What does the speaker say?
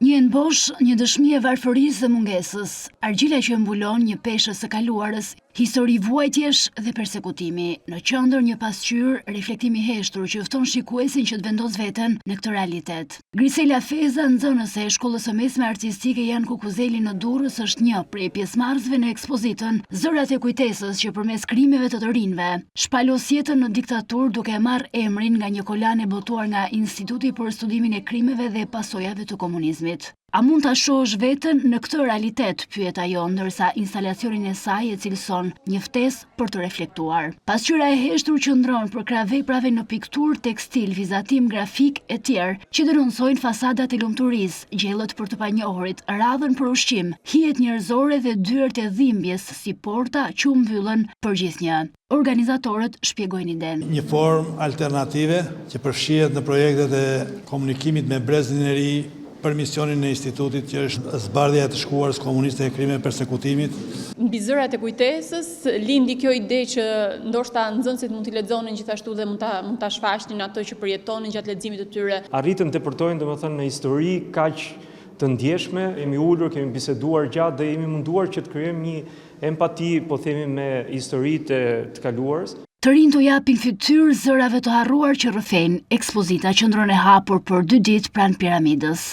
Një bosh, një dëshmi e varfërisë dhe mungesës, argjila që mbulon një peshës së kaluarës, histori vuajtjesh dhe persekutimi. Në qendër një pasqyrë, reflektimi heshtur që fton shikuesin që të vendos veten në këtë realitet. Grisela Feza, nxënëse e shkollës së mesme artistike Jan Kukuzeli në Durrës, është një prej pjesëmarrësve në ekspozitën Zërat e kujtesës që përmes krimeve të rinjve shpalos jetën në diktaturë duke marrë emrin nga një kolane botuar nga Instituti për Studimin e Krimeve dhe Pasojave të Komunizmit. A mund ta shohësh veten në këtë realitet, pyet ajo, ndërsa instalacionin e saj e cilëson një ftesë për të reflektuar. Pasqyra e heshtur qëndron për krah veprave në pikturë, tekstil, vizatim grafik e tjerë që denonsojnë fasadat e lumturisë, gjellët për të panjohurit, radhën për ushqim, hijet njerëzore dhe dyert e dhimbjes si porta që u mbyllën për gjithnjë. Organizatorët shpjegojnë idenë. Një formë alternative që përfshihet në projektet e komunikimit me brezin e ri për misionin e institutit që është zbardhja e të shkuarës komuniste e krimeve persekutimit. Mbi Zërat e kujtesës lindi kjo ide që ndoshta nxënësit mund t'i lexonin gjithashtu dhe mund ta shfaqnin ato që përjetonin gjatë leximit të tyre. Arritën të përtojnë domethënë në histori kaq të ndjeshme, jemi ulur, kemi biseduar gjatë dhe jemi munduar që të krijojmë një empati, po themi, me historitë të kaluarës. Të rinj t'u japin fytyrë zërave të harruar që rrëfejnë. Ekspozita qëndron e hapur për 2 ditë pranë piramidës.